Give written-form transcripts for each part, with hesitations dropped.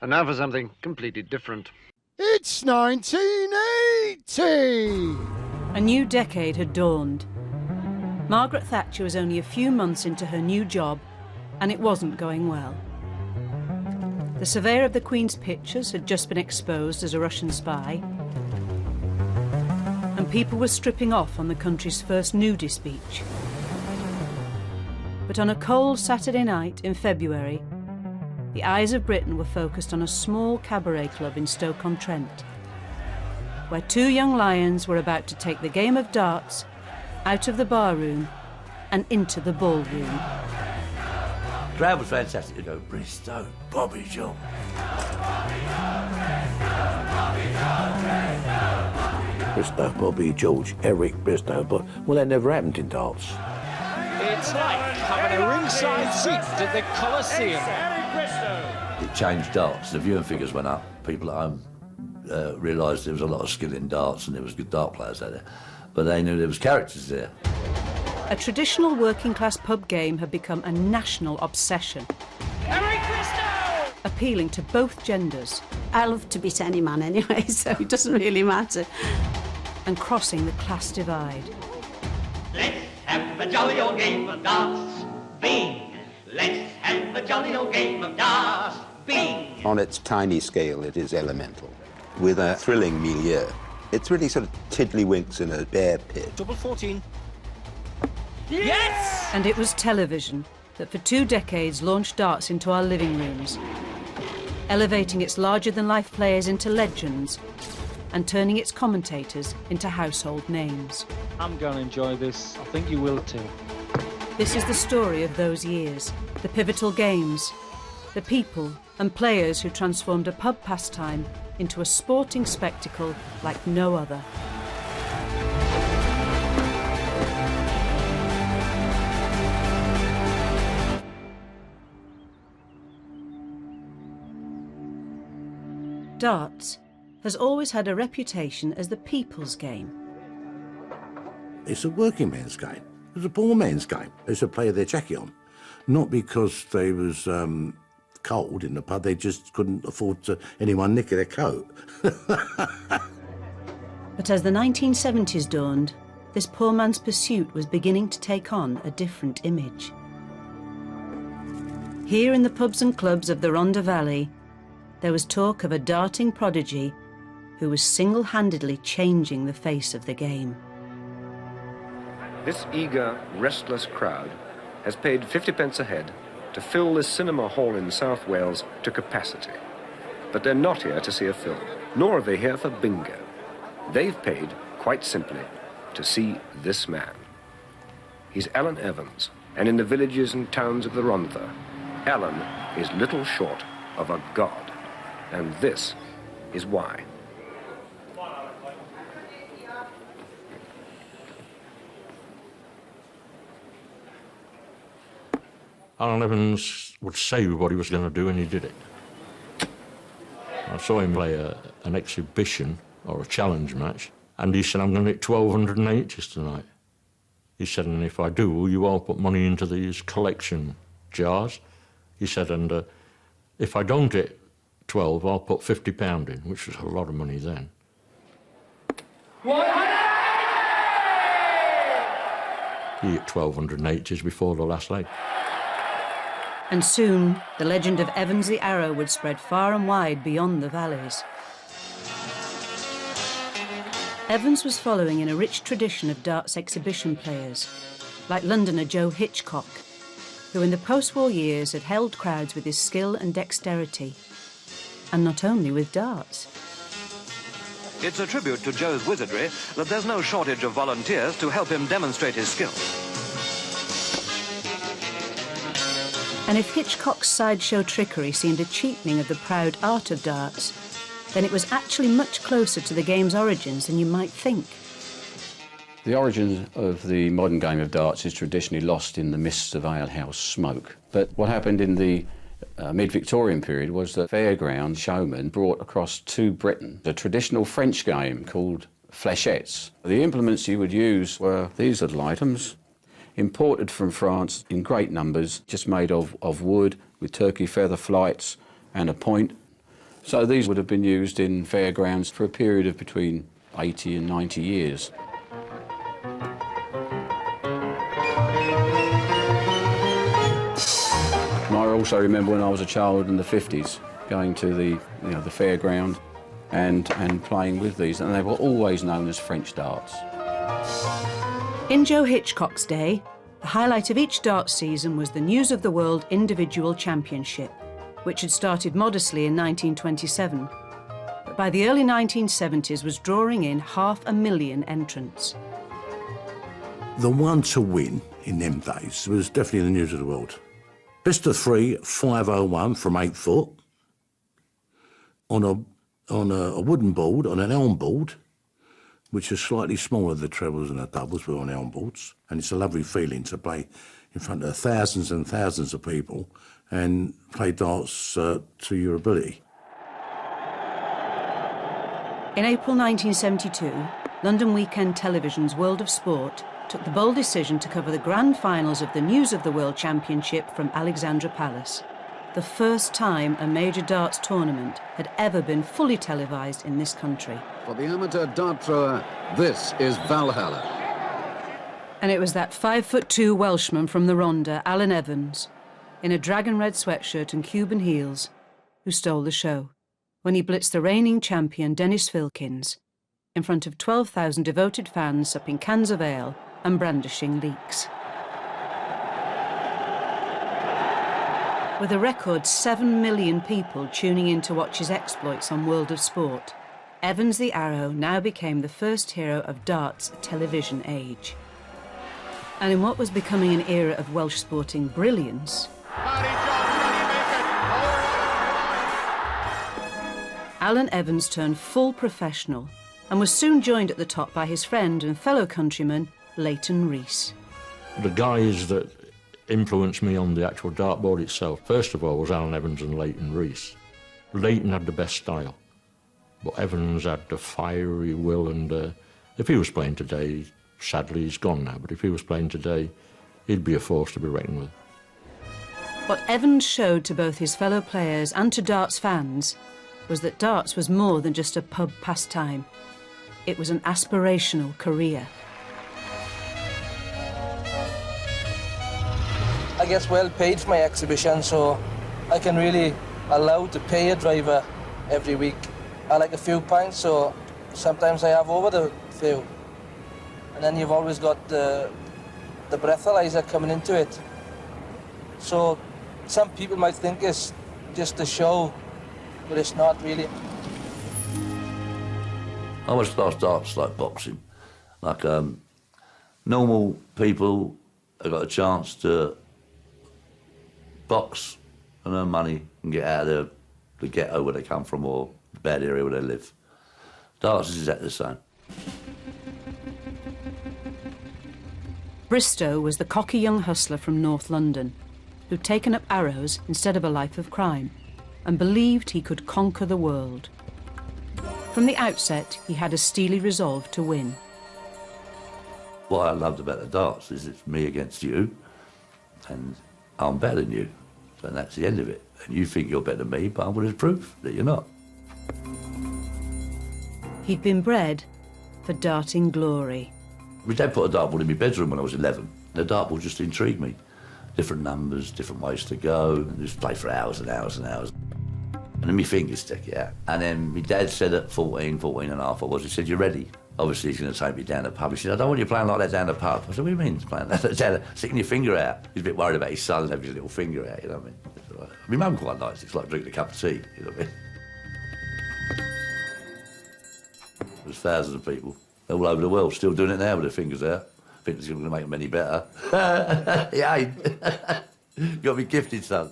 And now for something completely different. It's 1980! A new decade had dawned. Margaret Thatcher was only a few months into her new job, and it wasn't going well. The surveyor of the Queen's pictures had just been exposed as a Russian spy, and people were stripping off on the country's first nudist beach. But on a cold Saturday night in February, the eyes of Britain were focused on a small cabaret club in Stoke-on-Trent, where two young lions were about to take the game of darts out of the barroom and into the ballroom. The crowd was fantastic. You go, Bristow, Bobby Joe. Bristow, Bobby, George, Eric Bristow, but well, that never happened in darts. It's like having a ringside seat at the Coliseum. It changed darts. The viewing figures went up. People at home realised there was a lot of skill in darts and there was good dart players out there. But they knew there was characters there. A traditional working-class pub game had become a national obsession, Eric Bristow! appealing to both genders. I love to beat any man anyway, so it doesn't really matter. And crossing the class divide. Let's have a jolly old game of darts, bing! Let's have a jolly old game of darts, bing! On its tiny scale, it is elemental, with a thrilling milieu. It's really sort of tiddlywinks in a bear pit. Double 14. Yes! And it was television that for 2 decades launched darts into our living rooms, elevating its larger-than-life players into legends and turning its commentators into household names. I'm going to enjoy this. I think you will too. This is the story of those years, the pivotal games, the people and players who transformed a pub pastime into a sporting spectacle like no other. Darts has always had a reputation as the people's game. It's a working man's game. It's a poor man's game. They used to play their Jocky on. Not because they was cold in the pub, they just couldn't afford to anyone nick their coat. But as the 1970s dawned, this poor man's pursuit was beginning to take on a different image. Here in the pubs and clubs of the Rhondda Valley, there was talk of a darting prodigy who was single-handedly changing the face of the game. This eager, restless crowd has paid 50p a head to fill this cinema hall in South Wales to capacity. But they're not here to see a film, nor are they here for bingo. They've paid, quite simply, to see this man. He's Alan Evans, and in the villages and towns of the Rhondda, Alan is little short of a god. And this is why. Alan Evans would say what he was going to do, and he did it. I saw him play an exhibition or a challenge match, and he said, I'm going to hit 1,280s tonight. He said, and if I do, will you all put money into these collection jars? He said, and if I don't hit 12, I'll put £50 in, which was a lot of money then. He hit 1,280s before the last leg. And soon, the legend of Evans the Arrow would spread far and wide beyond the valleys. Evans was following in a rich tradition of darts exhibition players, like Londoner Joe Hitchcock, who in the post-war years had held crowds with his skill and dexterity, and not only with darts. It's a tribute to Joe's wizardry that there's no shortage of volunteers to help him demonstrate his skill. And if Hitchcock's sideshow trickery seemed a cheapening of the proud art of darts, then it was actually much closer to the game's origins than you might think. The origin of the modern game of darts is traditionally lost in the mists of alehouse smoke. But what happened in the mid-Victorian period was that fairground showmen brought across to Britain a traditional French game called fléchettes. The implements you would use were these little items, imported from France in great numbers, just made of wood with turkey feather flights and a point. So these would have been used in fairgrounds for a period of between 80 and 90 years. I also remember when I was a child in the 50s, going to the fairground and playing with these, and they were always known as French darts. In Joe Hitchcock's day, the highlight of each darts season was the News of the World Individual Championship, which had started modestly in 1927, but by the early 1970s was drawing in 500,000 entrants. The one to win in them days was definitely the News of the World. Best of 3, 501 from 8 foot, on a wooden board, on an elm board, which is slightly smaller than the trebles and the doubles, but on elm boards. And it's a lovely feeling to play in front of thousands and thousands of people and play darts to your ability. In April 1972, London Weekend Television's World of Sport took the bold decision to cover the grand finals of the News of the World Championship from Alexandra Palace, the first time a major darts tournament had ever been fully televised in this country. For the amateur dart thrower, this is Valhalla. And it was that 5'2" Welshman from the Rhondda, Alan Evans, in a dragon red sweatshirt and Cuban heels, who stole the show when he blitzed the reigning champion Dennis Filkins in front of 12,000 devoted fans supping cans of ale and brandishing leeks. With a record 7 million people tuning in to watch his exploits on World of Sport, Evans the Arrow now became the first hero of darts' television age. And in what was becoming an era of Welsh sporting brilliance, Alan Evans turned full professional and was soon joined at the top by his friend and fellow countryman, Leighton Rees. The guys that influenced me on the actual dartboard itself, first of all, was Alan Evans and Leighton Rees. Leighton had the best style, but Evans had the fiery will, and if he was playing today, sadly he's gone now, but if he was playing today, he'd be a force to be reckoned with. What Evans showed to both his fellow players and to darts fans was that darts was more than just a pub pastime. It was an aspirational career. I get well paid for my exhibition, so I can really allow to pay a driver every week. I like a few pints, so sometimes I have over the few. And then you've always got the breathalyzer coming into it. So some people might think it's just a show, but it's not really. I always class darts like boxing. Like normal people have got a chance to box and earn money and get out of the ghetto where they come from or the bad area where they live. Darts is exactly the same. Bristow was the cocky young hustler from North London who'd taken up arrows instead of a life of crime and believed he could conquer the world. From the outset, he had a steely resolve to win. What I loved about the darts is it's me against you, and I'm better than you, and that's the end of it. And you think you're better than me, but I'm going to prove that you're not. He'd been bred for darting glory. My dad put a dartboard in my bedroom when I was 11. The dartboard just intrigued me. Different numbers, different ways to go, and just play for hours and hours and hours. And then my fingers stick it out. And then my dad said at 14 and a half I was, he said, "You ready?" Obviously he's going to take me down the pub. He said, "I don't want you playing like that down the pub." I said, "What do you mean playing like that down, sticking your finger out?" He's a bit worried about his son having his little finger out, you know what I mean? All right. My mum quite likes it. It's like drinking a cup of tea, you know what I mean? There's thousands of people all over the world still doing it now with their fingers out. I think it's going to make them any better. Yeah, you got to be gifted, son.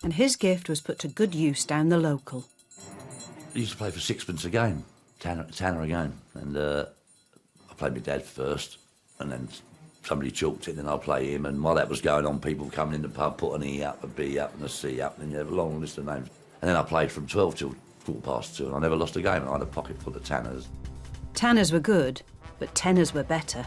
And his gift was put to good use down the local. I used to play for sixpence a game, tanner a game, and I played my dad first, and then somebody chalked it, and then I'd play him, and while that was going on, people coming in the pub, put an E up, a B up, and a C up, and you have a long list of names. And then I played from 12 till 2:15, and I never lost a game, and I had a pocket full of tanners. Tanners were good, but tenors were better,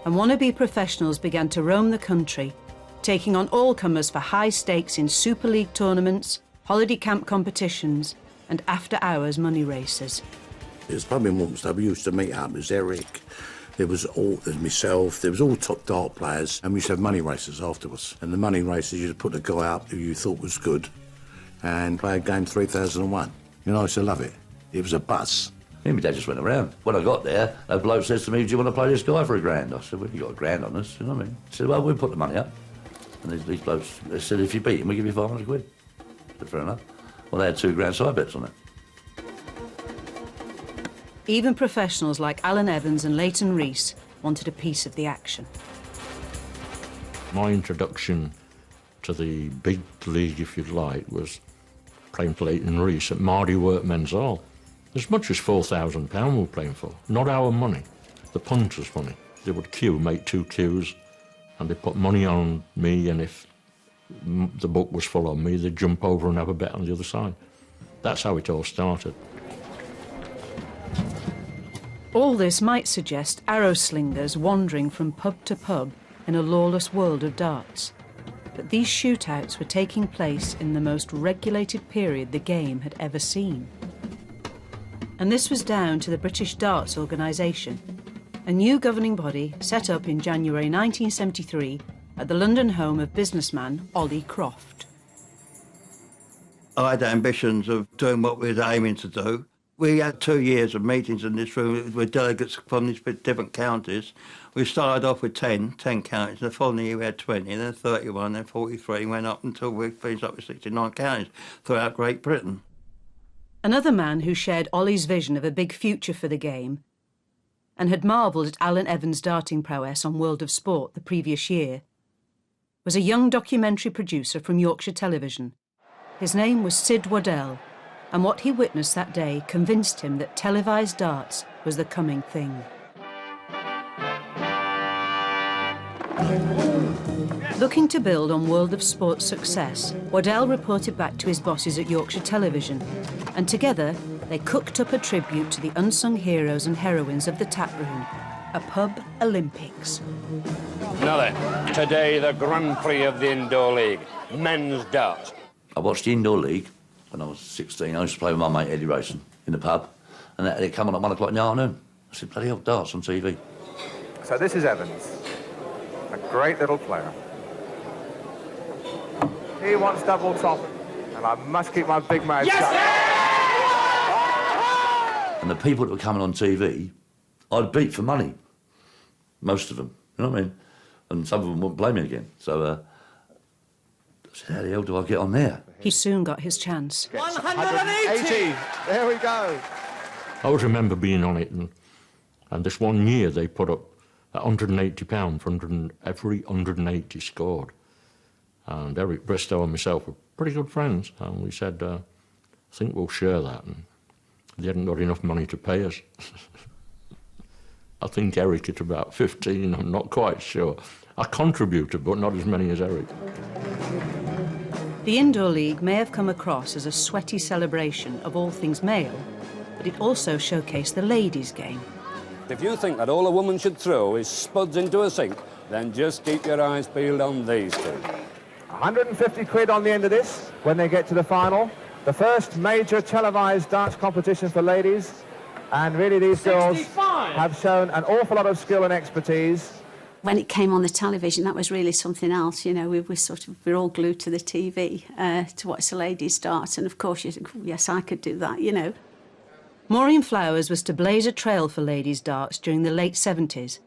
and wannabe professionals began to roam the country, taking on all-comers for high stakes in Super League tournaments, holiday camp competitions, and after-hours money races. It was pub in Walthamstow. We used to meet up. It was Eric. There was myself. There was all top dart players, and we used to have money races afterwards. And the money races, you just put a guy up who you thought was good, and play a game 3001. You know, I used to love it. It was a buzz. Me and my dad just went around. When I got there, a bloke says to me, "Do you want to play this guy for £1,000?" I said, "Well, you got £1,000 on us." You know what I mean? He said, "Well, we'll put the money up." And these blokes, they said, "If you beat him, we'll give you £500." I said, "Fair enough." Well, they had £2,000 side bets on it. Even professionals like Alan Evans and Leighton Rees wanted a piece of the action. My introduction to the big league, if you like, was playing for Leighton Rees at Mardy Workmen's Hall. As much as £4,000 we were playing for. Not our money, the punters' money. They would queue, make 2 queues, and they'd put money on me, and if the book was full on me, they'd jump over and have a bet on the other side. That's how it all started. All this might suggest arrow slingers wandering from pub to pub in a lawless world of darts. But these shootouts were taking place in the most regulated period the game had ever seen. And this was down to the British Darts Organisation, a new governing body set up in January 1973 at the London home of businessman Ollie Croft. I had ambitions of doing what we were aiming to do. We had 2 years of meetings in this room with delegates from these different counties. We started off with 10 counties. The following year we had 20, then 31, then 43, went up until we finished up with 69 counties throughout Great Britain. Another man who shared Ollie's vision of a big future for the game and had marvelled at Alan Evans' darting prowess on World of Sport the previous year was a young documentary producer from Yorkshire Television. His name was Sid Waddell, and what he witnessed that day convinced him that televised darts was the coming thing. Looking to build on World of Sport's success, Waddell reported back to his bosses at Yorkshire Television, and together they cooked up a tribute to the unsung heroes and heroines of the taproom, a pub Olympics. Now then, today the Grand Prix of the Indoor League, men's darts. I watched the Indoor League when I was 16. I used to play with my mate Eddie Racing in the pub, and it came on at 1 o'clock in the afternoon. I said, bloody hell, darts on TV. So this is Evans, a great little player. He wants double top, and I must keep my big mouth shut. And the people that were coming on TV, I'd beat for money. Most of them, you know what I mean? And some of them wouldn't play me again. So I said, how the hell do I get on there? He soon got his chance. 180! There we go. I always remember being on it, and this one year they put up £180 for every 180 scored. And Eric Bristow and myself were pretty good friends, and we said, I think we'll share that. And they hadn't got enough money to pay us. I think Eric at about 15, I'm not quite sure. I contributed, but not as many as Eric. The Indoor League may have come across as a sweaty celebration of all things male, but it also showcased the ladies' game. If you think that all a woman should throw is spuds into a sink, then just keep your eyes peeled on these two. 150 quid on the end of this when they get to the final. The first major televised darts competition for ladies. And really these girls have shown an awful lot of skill and expertise. When it came on the television, that was really something else. You know, we're all glued to the TV to watch the ladies dart. And of course, you think, oh, yes, I could do that, you know. Maureen Flowers was to blaze a trail for ladies darts during the late 70s,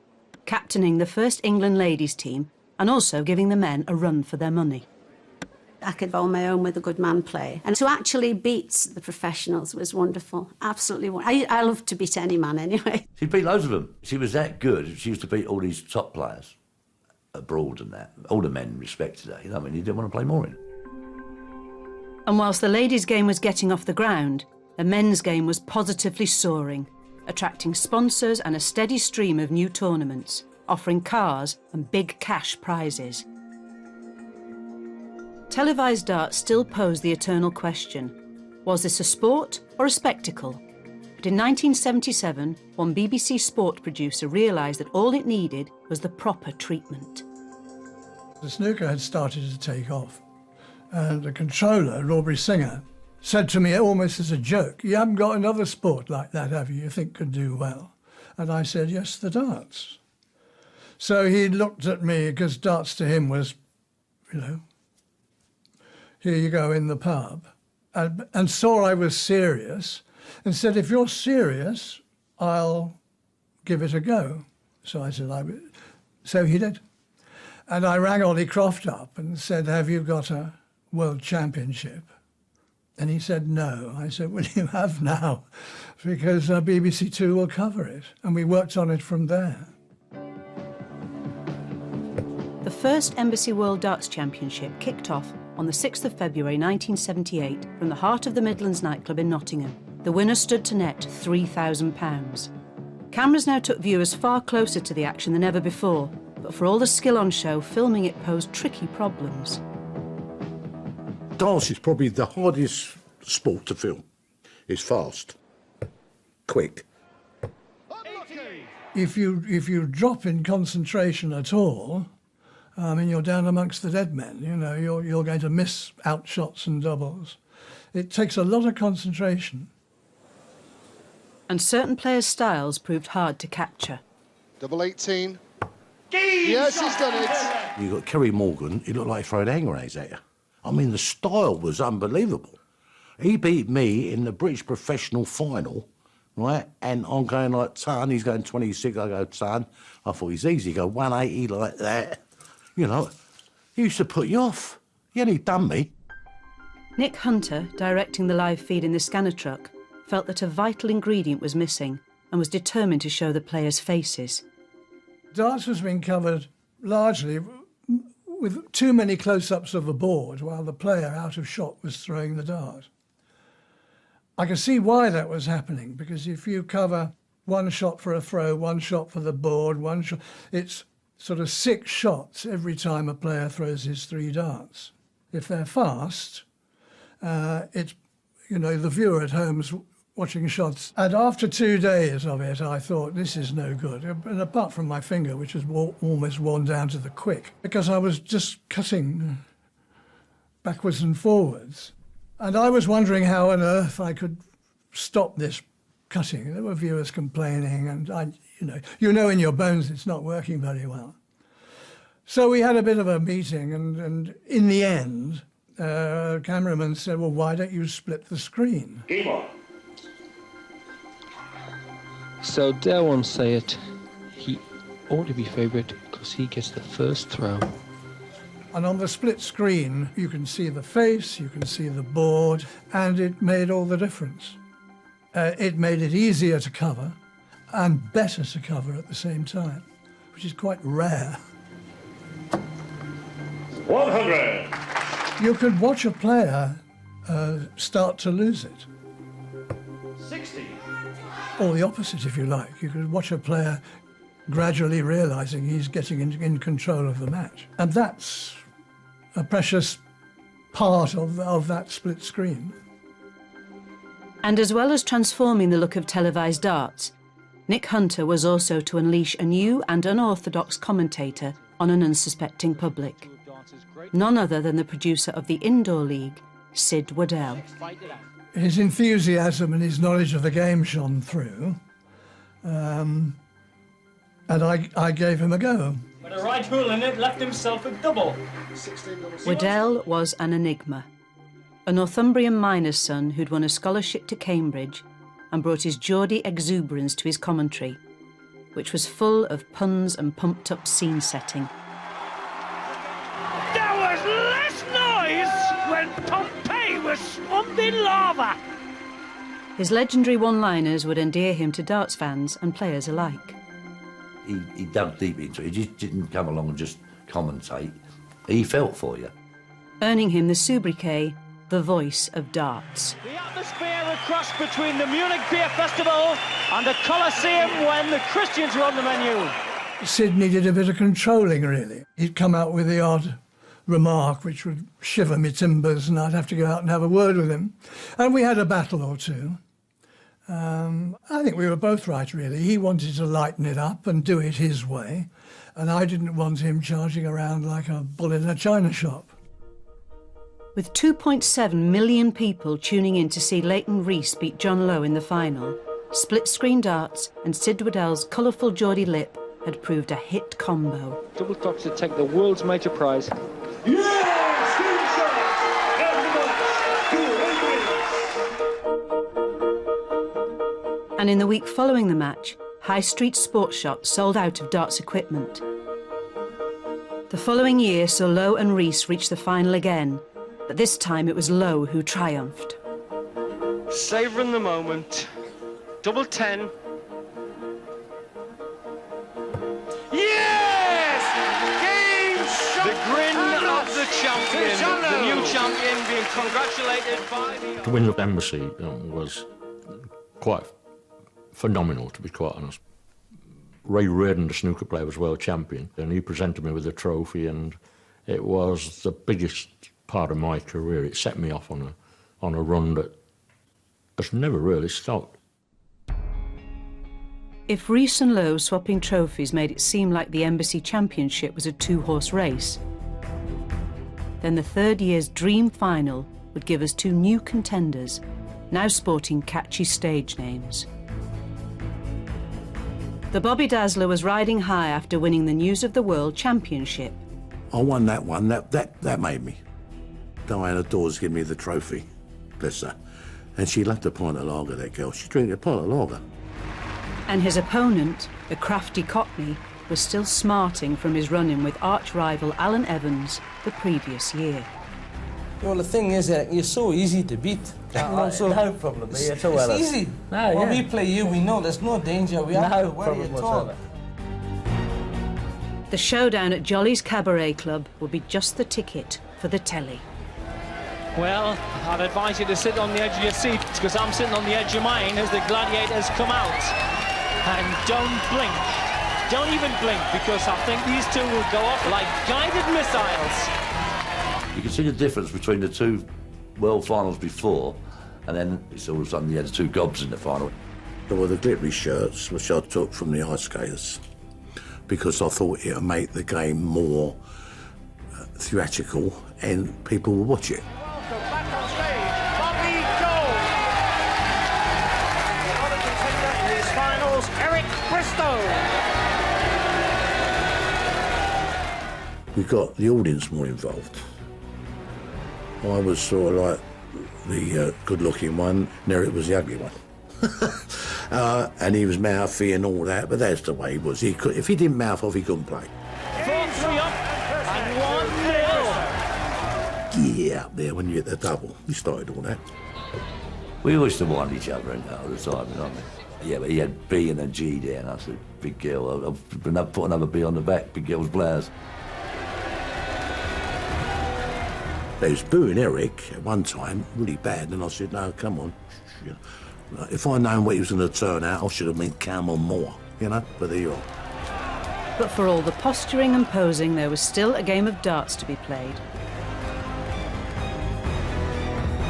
captaining the first England ladies team and also giving the men a run for their money. I could hold my own with a good man play. And to actually beat the professionals was wonderful, absolutely wonderful. I love to beat any man anyway. She beat loads of them. She was that good. She used to beat all these top players abroad and that. All the men respected her. You know, I mean, you didn't want to play Maureen. And whilst the ladies' game was getting off the ground, the men's game was positively soaring, attracting sponsors and a steady stream of new tournaments, offering cars and big cash prizes. Televised darts still posed the eternal question, was this a sport or a spectacle? But in 1977, one BBC Sport producer realised that all it needed was the proper treatment. The snooker had started to take off, and the controller, Aubrey Singer, said to me almost as a joke, "You haven't got another sport like that, have you think could do well?" And I said, "Yes, the darts." So he looked at me, because darts to him was, you know, here you go in the pub, and saw I was serious and said, "If you're serious, I'll give it a go." So I said, so he did. And I rang Ollie Croft up and said, "Have you got a world championship?" And he said, "No." I said, "Well, you have now, because BBC Two will cover it." And we worked on it from there. The first Embassy World Darts Championship kicked off on the 6th of February 1978 from the heart of the Midlands nightclub in Nottingham. The winner stood to net £3,000. Cameras now took viewers far closer to the action than ever before, but for all the skill on show, filming it posed tricky problems. Darts is probably the hardest sport to film. It's fast, quick. If you drop in concentration at all, I mean, you're down amongst the dead men. You know, you're going to miss outshots and doubles. It takes a lot of concentration. And certain players' styles proved hard to capture. Double 18. Yes, he's done it. You got Kerry Morgan, he looked like he throwed hand grenades at you. I mean, the style was unbelievable. He beat me in the British professional final, right? And I'm going like, ton, he's going 26, I go, ton. I thought he's easy, go 180 like that. You know, he used to put you off. He only done me. Nick Hunter, directing the live feed in the scanner truck, felt that a vital ingredient was missing and was determined to show the players' faces. Darts was being covered largely with too many close-ups of the board while the player out of shot was throwing the dart. I can see why that was happening, because if you cover one shot for a throw, one shot for the board, one shot, it's sort of 6 shots every time a player throws his 3 darts. If they're fast, it's, you know, the viewer at home's watching shots. And after 2 days of it, I thought, this is no good. And apart from my finger, which was almost worn down to the quick, because I was just cutting backwards and forwards. And I was wondering how on earth I could stop this cutting. There were viewers complaining, and you know in your bones it's not working very well. So we had a bit of a meeting, and in the end, cameraman said, "Well, why don't you split the screen?" Game on. So dare one say it, he ought to be favourite because he gets the first throw. And on the split screen, you can see the face, you can see the board, and it made all the difference. It made it easier to cover and better to cover at the same time, which is quite rare. 100. You could watch a player start to lose it. 60. Or the opposite, if you like. You could watch a player gradually realising he's getting in control of the match. And that's a precious part of that split screen. And as well as transforming the look of televised darts, Nick Hunter was also to unleash a new and unorthodox commentator on an unsuspecting public. None other than the producer of the Indoor League, Sid Waddell. His enthusiasm and his knowledge of the game shone through, and I gave him a go. But a right hole in it left himself a double. Waddell was an enigma, a Northumbrian miner's son who'd won a scholarship to Cambridge and brought his Geordie exuberance to his commentary, which was full of puns and pumped-up scene setting. There was less noise when Pompeii was swamped in lava. His legendary one-liners would endear him to darts fans and players alike. He dug deep into it. He just didn't come along and just commentate. He felt for you. Earning him the sobriquet, the voice of darts. The atmosphere across between the Munich Beer Festival and the Colosseum when the Christians were on the menu. Sid needed a bit of controlling, really. He'd come out with the odd remark which would shiver me timbers, and I'd have to go out and have a word with him. And we had a battle or two. I think we were both right, really. He wanted to lighten it up and do it his way, and I didn't want him charging around like a bull in a china shop. With 2.7 million people tuning in to see Leighton Rees beat John Lowe in the final, split-screen darts and Sid Waddell's colourful Geordie lip had proved a hit combo. Double Tops to take the world's major prize. And in the week following the match, High Street Sports Shop sold out of darts equipment. The following year saw Lowe and Rees reach the final again, but this time it was Lowe who triumphed. Savouring the moment. Double 10. Yes! Game shot! The grin of the champion. The new champion being congratulated by the... To win the Embassy was quite phenomenal, to be quite honest. Ray Reardon, the snooker player, was world champion, and he presented me with a trophy, and it was the biggest part of my career. It set me off on a run that has never really stopped. If Rees and Lowe swapping trophies made it seem like the Embassy Championship was a two-horse race, then the third year's dream final would give us two new contenders, now sporting catchy stage names. The Bobby Dazzler was riding high after winning the News of the World Championship. I won that one. That made me. Diana Dawes gave me the trophy, bless her. And she loved a pint of lager, that girl. She drank a pint of lager. And his opponent, the crafty Cockney, was still smarting from his run-in with arch-rival Alan Evans the previous year. Well, the thing is, Eric, you're so easy to beat. No problem. It's easy. No, when we play you, we know there's no danger. We have to worry at all. The showdown at Jolly's Cabaret Club will be just the ticket for the telly. Well, I'd advise you to sit on the edge of your seat, because I'm sitting on the edge of mine as the gladiators come out. And don't blink. Don't even blink, because I think these two will go off like guided missiles. You can see the difference between the two world finals before, and then it's all of a sudden you had the two gobs in the final. There were the glittery shirts, which I took from the ice skaters, because I thought it would make the game more theatrical and people would watch it. Welcome back on stage, Bobby Jones. The other contender in these finals, Eric Bristow. We got the audience more involved. I was sort of like the good-looking one, and Eric was the ugly one. And he was mouthy and all that, but that's the way he was. If he didn't mouth off, he couldn't play. 4-3 up and 1-0. Yeah, up there when you hit the double. We started all that. We always to wind each other in all the time, you know what I mean? Yeah, but he had B and a G there, and I said, big girl, I'll put another B on the back, big girl's blouse. They was booing Eric at one time, really bad, and I said, no, come on. You know, if I'd known what he was going to turn out, I should have been come on more, you know, but there you are. But for all the posturing and posing, there was still a game of darts to be played.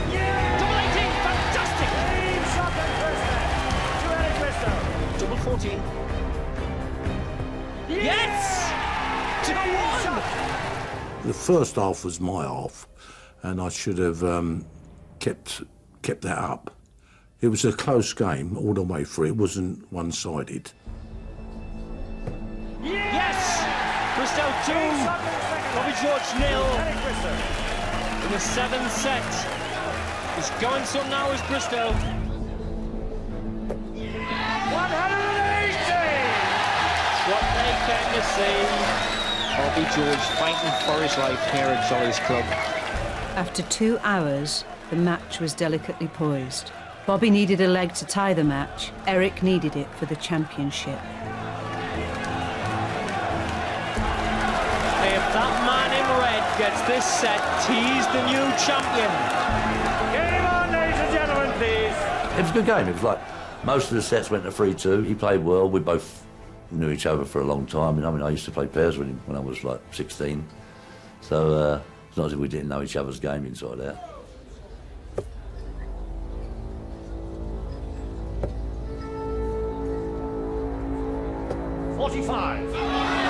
Double 18, fantastic! Double 14. Yes! 2-1! The first half was my half, and I should have kept that up. It was a close game all the way through. It wasn't one-sided. Yes! Bristow 2, Bobby George 0. In the 7th set. He's going some now as Bristow. 180! What they came to see. Bobby George fighting for his life here at Jolly's Club. After 2 hours, the match was delicately poised. Bobby needed a leg to tie the match. Eric needed it for the championship. If that man in red gets this set, he's the new champion. Get him on, ladies and gentlemen, please. It was a good game. It was like most of the sets went to 3-2. He played well. We both knew each other for a long time. I mean, I used to play pairs with him when I was like 16. So it's not as if we didn't know each other's game inside out.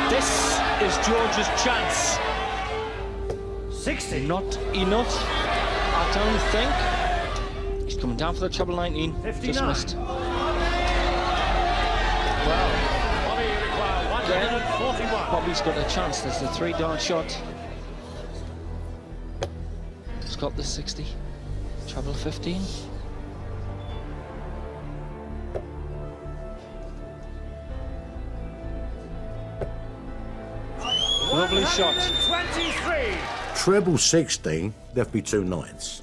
This is George's chance. 60. Not enough I don't think. He's coming down for the treble 19. 59. Just missed. Well, Bobby require 141. Bobby's got a chance. There's the 3-dart shot. He's got the 60. Treble 15. Lovely shot. 23. Treble 16 left me 2 9s.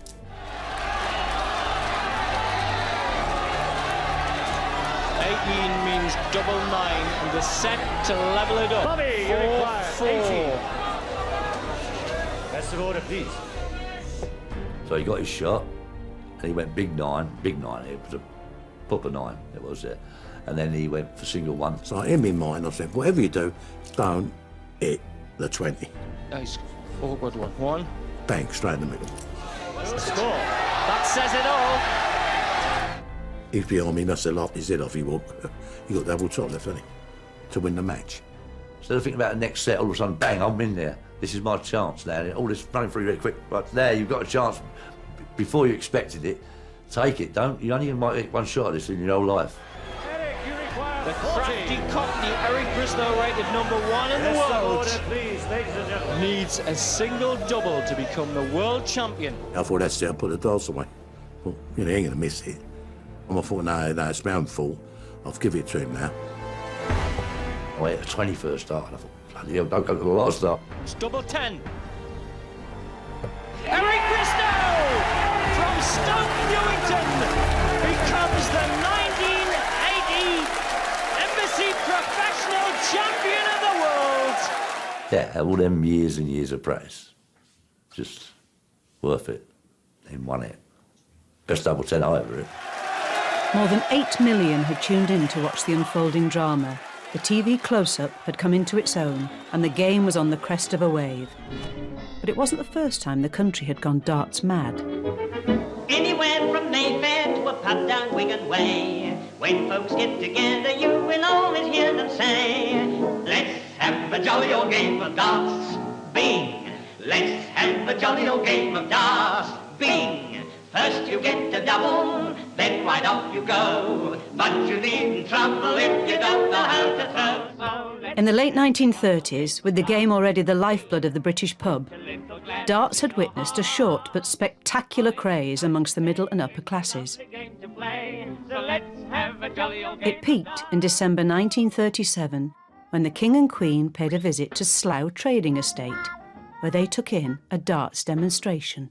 18 means double 9, and the set to level it up. Bobby, you require 4-4. Best of order, please. So he got his shot, and he went big 9. It was a proper 9, it was there. And then he went for single 1. So in my mind, I said, whatever you do, don't hit the 20. Nice. Oh, good one. 1. Bang, straight in the middle. Score. That says it all. He's behind me, must have laughed his head off, he would. He got double top left, hasn't he? To win the match. Instead of thinking about the next set, all of a sudden, bang, I'm in there. This is my chance now. All this running through really quick. But there, you've got a chance before you expected it. Take it, don't. You only might get one shot at this in your whole life. Eric, you require The 40. crafty Cockney, Eric Bristow, rated #1 in the Best of world, order, please, ladies and gentlemen. needs a single double to become the world champion. I thought, that's it, I'll put the darts away. Well, you know, he ain't going to miss it. And I thought, no, it's my own fault. I'll give it to him now. I hit a 21st start, and I thought, bloody hell, don't go to the last start. It's double 10. Eric Bristow from Stoke Newington becomes the 1980 Embassy Professional Champion of the World. Yeah, all them years and years of practice, just worth it. Then won it. Best double 10 I ever hit. More than 8 million had tuned in to watch the unfolding drama. The TV close-up had come into its own, and the game was on the crest of a wave. But it wasn't the first time the country had gone darts mad. Anywhere from Mayfair to a pub down Wigan Way, when folks get together, you will always hear them say, let's have a jolly old game of darts, bing. Let's have a jolly old game of darts, bing. First you get a double, then right off you go. But you needn't trouble if you don't know how to throw. In the late 1930s, with the game already the lifeblood of the British pub, darts had witnessed a short but spectacular craze amongst the middle and upper classes. It peaked in December 1937, when the King and Queen paid a visit to Slough Trading Estate, where they took in a darts demonstration.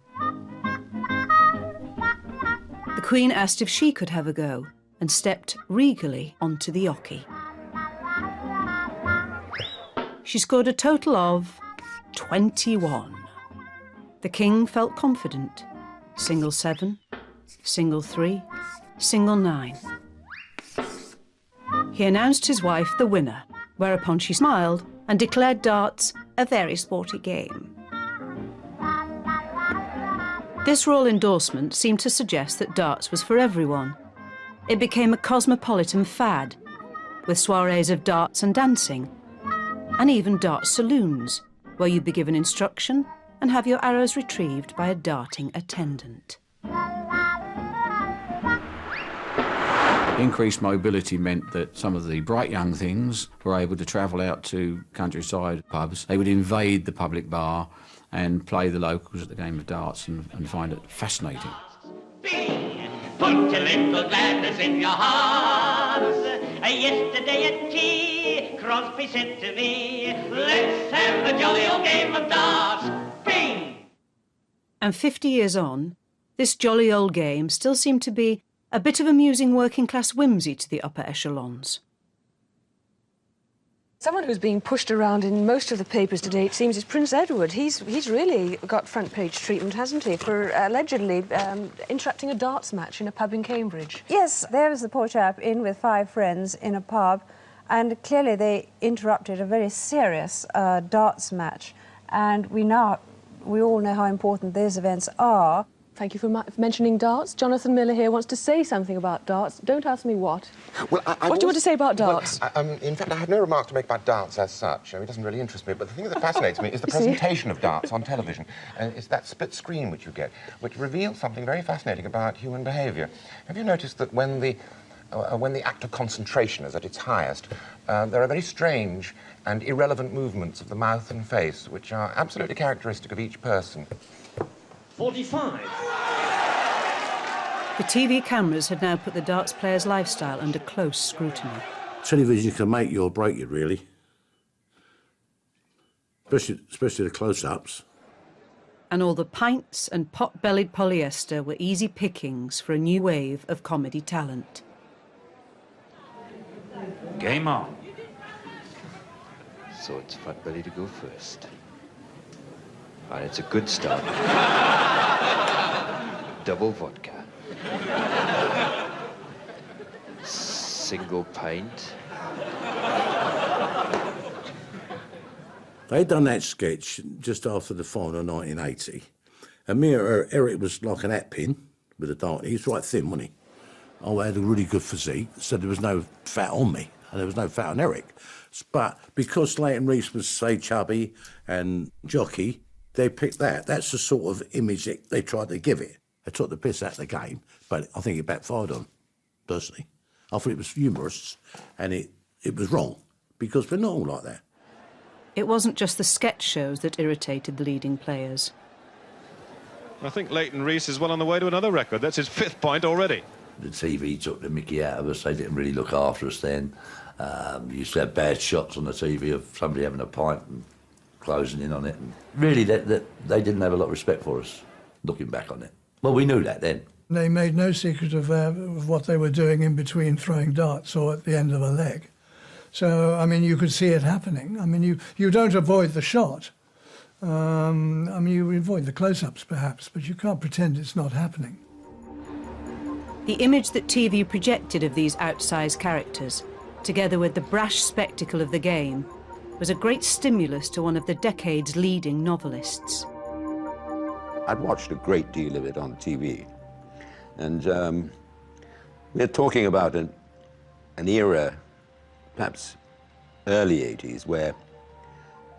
The Queen asked if she could have a go and stepped regally onto the Jocky. She scored a total of 21. The King felt confident. Single 7, single 3, single 9. He announced his wife the winner, whereupon she smiled and declared darts a very sporty game. This royal endorsement seemed to suggest that darts was for everyone. It became a cosmopolitan fad, with soirees of darts and dancing, and even dart saloons, where you'd be given instruction and have your arrows retrieved by a darting attendant. Increased mobility meant that some of the bright young things were able to travel out to countryside pubs. They would invade the public bar and play the locals at the game of darts and find it fascinating. Put a little gladness in your hearts. Yesterday at tea, Crosby said to me, let's have a jolly old game of darts. Bing! And 50 years on, this jolly old game still seemed to be a bit of amusing working-class whimsy to the upper echelons. Someone who's being pushed around in most of the papers today, it seems, is Prince Edward. He's really got front-page treatment, hasn't he, for allegedly interrupting a darts match in a pub in Cambridge. Yes, there was the poor chap in with 5 friends in a pub, and clearly they interrupted a very serious darts match. And we all know how important those events are. Thank you for mentioning darts. Jonathan Miller here wants to say something about darts. Don't ask me what. Well, What do you want to say about darts? Well, in fact, I have no remark to make about darts as such. It doesn't really interest me. But the thing that fascinates me is the presentation of darts on television. It's that split screen which you get, which reveals something very fascinating about human behaviour. Have you noticed that when the act of concentration is at its highest, there are very strange and irrelevant movements of the mouth and face, which are absolutely characteristic of each person? 45. The TV cameras had now put the darts player's lifestyle under close scrutiny. Television can make you or break you, really. Especially the close-ups. And all the pints and pot-bellied polyester were easy pickings for a new wave of comedy talent. Game on. So it's Fat-Belly to go first. Right, it's a good start. Double vodka. Single pint. They'd done that sketch just after the final of 1980. And Eric was like an hat pin with a dart. He was right thin, wasn't he? I had a really good physique, so there was no fat on me, and there was no fat on Eric. But because Leighton Rees was, say, chubby and Jocky, they picked that. That's the sort of image that they tried to give it. They took the piss out of the game, but I think it backfired on, personally. I thought it was humorous, and it was wrong, because we're not all like that. It wasn't just the sketch shows that irritated the leading players. I think Leighton Rees is well on the way to another record. That's his 5th point already. The TV took the mickey out of us. They didn't really look after us then. You used to have bad shots on the TV of somebody having a pint and closing in on it. And really, they didn't have a lot of respect for us, looking back on it. Well, we knew that then. They made no secret of what they were doing in between throwing darts or at the end of a leg. So, I mean, you could see it happening. I mean, you don't avoid the shot. I mean, you avoid the close-ups, perhaps, but you can't pretend it's not happening. The image that TV projected of these outsized characters, together with the brash spectacle of the game, was a great stimulus to one of the decade's leading novelists. I'd watched a great deal of it on TV, and we're talking about an era, perhaps early 80s, where,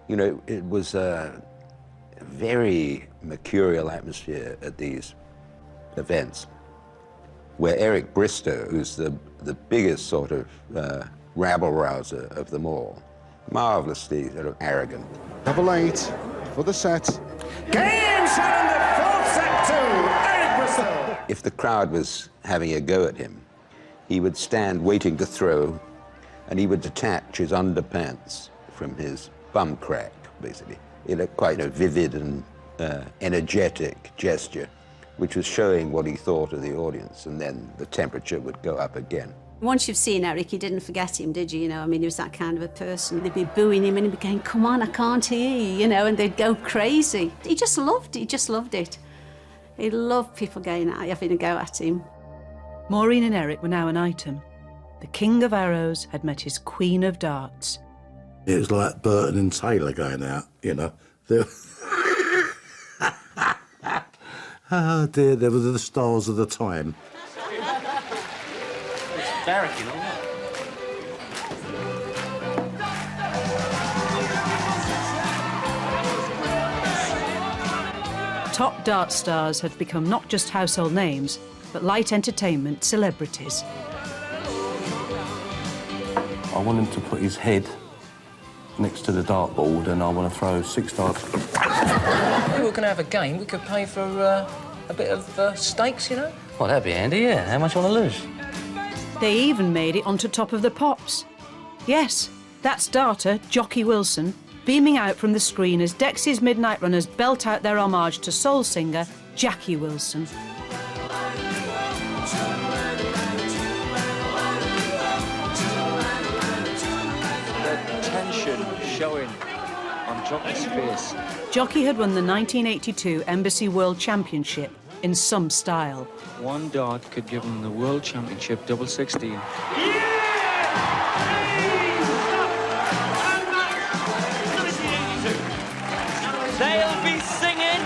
you know, it was a very mercurial atmosphere at these events, where Eric Bristow, who's the biggest sort of rabble-rouser of them all, marvellously sort of arrogant. Double 8 for the set. Game set in the 4th set to Eric Bristow. If the crowd was having a go at him, he would stand waiting to throw, and he would detach his underpants from his bum crack, basically, in a quite a vivid and energetic gesture, which was showing what he thought of the audience, and then the temperature would go up again. Once you've seen Eric, you didn't forget him, did you? You know, I mean, he was that kind of a person. They'd be booing him and he'd be going, come on, I can't hear you, you know, and they'd go crazy. He just loved it. He loved people having a go at him. Maureen and Eric were now an item. The king of arrows had met his queen of darts. It was like Burton and Taylor going out, you know. Oh dear, they were the stars of the time. It's barracking, all right. Top dart stars had become not just household names, but light entertainment celebrities. I want him to put his head next to the dartboard and I want to throw 6 darts. If we were going to have a game, we could pay for a bit of stakes, you know? Well, that'd be handy, yeah. How much you want to lose? They even made it onto Top of the Pops. Yes, that's darter Jocky Wilson, beaming out from the screen as Dexys Midnight Runners belt out their homage to soul singer Jackie Wilson. The tension showing on Jocky's face. Jocky had won the 1982 Embassy World Championship in some style. One dart could give him the World Championship double 16. They'll be singing,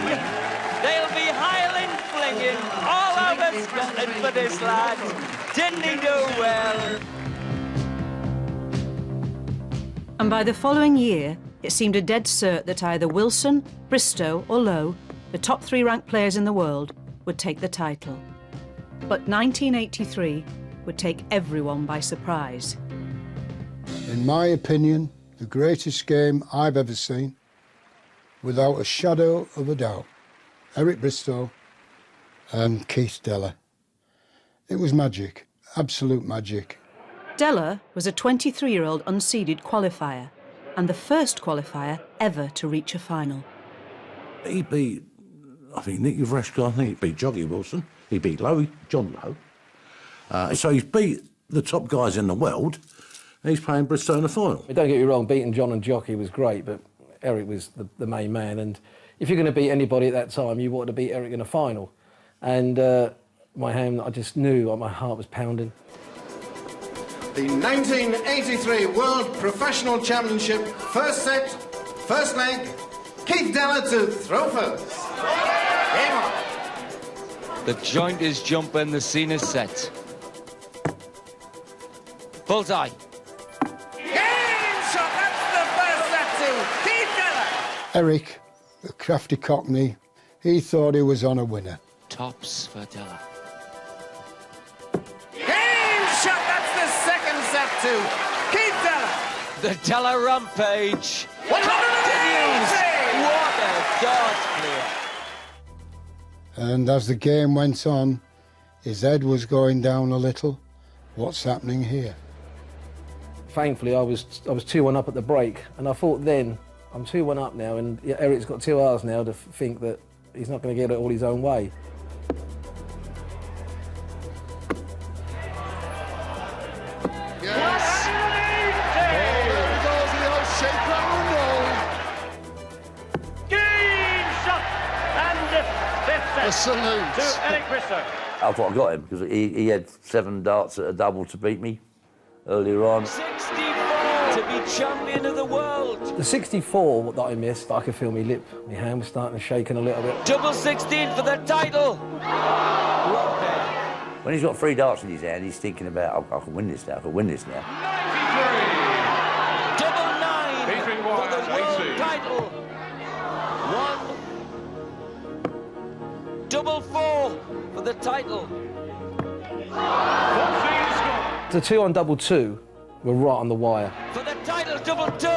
they'll be howling, flinging, batting for this lad. Didn't he do well? And by the following year, it seemed a dead cert that either Wilson, Bristow or Lowe, the top 3 ranked players in the world, would take the title. But 1983 would take everyone by surprise. In my opinion, the greatest game I've ever seen, without a shadow of a doubt. Eric Bristow and Keith Deller. It was magic, absolute magic. Deller was a 23-year-old unseeded qualifier and the first qualifier ever to reach a final. He beat, I think, Nicky Vreshko, I think he beat Jocky Wilson, he beat Lowe, John Lowe. So he's beat the top guys in the world, and he's playing Bristow in the final. Don't get me wrong, beating John and Jocky was great, but Eric was the main man, and if you're going to beat anybody at that time, you wanted to beat Eric in a final. And my hand, I just knew, my heart was pounding. The 1983 World Professional Championship, first set, first leg, Keith Deller to throw first. Game on. The joint is jumping, the scene is set. Bullseye. Game shot, that's the first set to Keith Deller. Eric, the crafty cockney, he thought he was on a winner. Tops for Deller. Game shot, that's the second set to Keith Deller. The Deller rampage continues. What a darts player. And as the game went on, his head was going down a little. What's happening here? Thankfully, I was 2-1 up at the break, and I thought then, I'm 2-1 up now, and Eric's got 2 hours now to think that he's not going to get it all his own way. A salute to Eric Bristow. I thought I got him because he had 7 darts at a double to beat me earlier on. 64 to be champion of the world. The 64 that I missed, I could feel my lip, my hand was starting to shake a little bit. Double 16 for the title. When he's got 3 darts in his hand, he's thinking about, I can win this now, I can win this now. 93. Double 9 for the world title. 1. Double 4 for the title. The 2 on double 2 were right on the wire. For the title, double 2.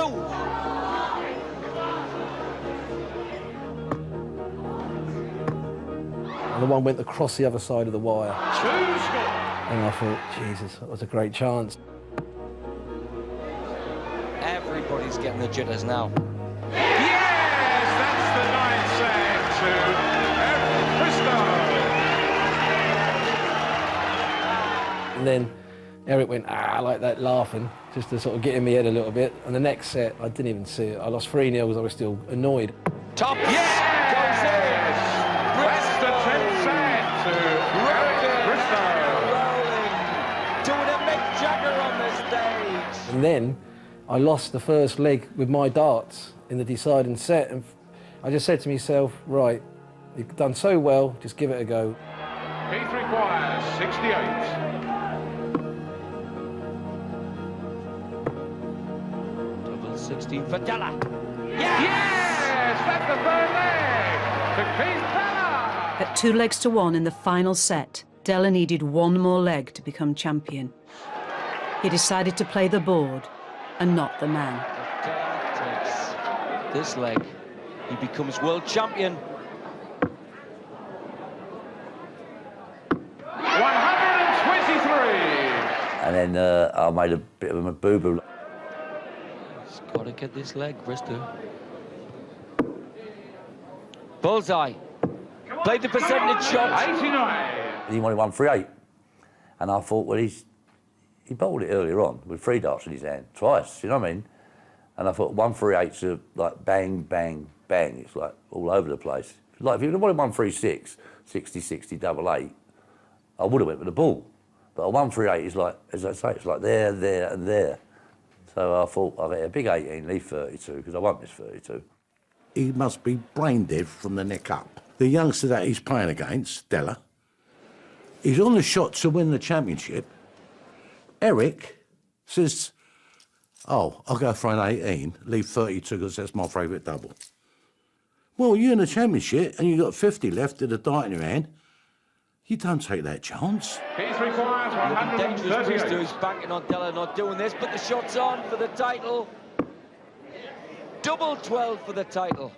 And the one went across the other side of the wire. And I thought, Jesus, that was a great chance. Everybody's getting the jitters now. Yes, that's the 9th set to And then Eric went, like that, laughing, just to sort of get in my head a little bit. And the next set, I didn't even see it. I lost 3-0 because I was still annoyed. Top, yes! Goes in! That's the 10th set to Eric Bristow. Doing a Mick Jagger on the stage. And then I lost the first leg with my darts in the deciding set. And I just said to myself, right, you've done so well, just give it a go. Keith requires 68. 16 for Deller. Yes, that's the 3rd leg to Keith Deller. At 2 legs to 1 in the final set, Deller needed 1 more leg to become champion. He decided to play the board and not the man. Takes this leg. He becomes world champion. 123. And then I made a bit of a boo-boo. Got to get this leg, Bristow. Bullseye. Played the percentage shot. 89. He wanted 138. And I thought, well, he bowled it earlier on with 3 darts in his hand, twice, you know what I mean? And I thought 138's are like bang, bang, bang. It's like all over the place. Like if he wanted 136, 60, 60, double 8, I would have went with the ball. But a 138 is like, as I say, it's like there, there, and there. So I thought I'll get a big 18, leave 32, because I won't miss 32. He must be brain dead from the neck up. The youngster that he's playing against, Deller, He's on the shot to win the championship. Eric says, oh, I'll go for an 18, leave 32 because that's my favourite double. Well, you're in the championship and you've got 50 left with a dart in your hand. You don't take that chance. Keith requires 138. Dangerous. Bristow is banking on Della not doing this, but the shot's on for the title. Double 12 for the title.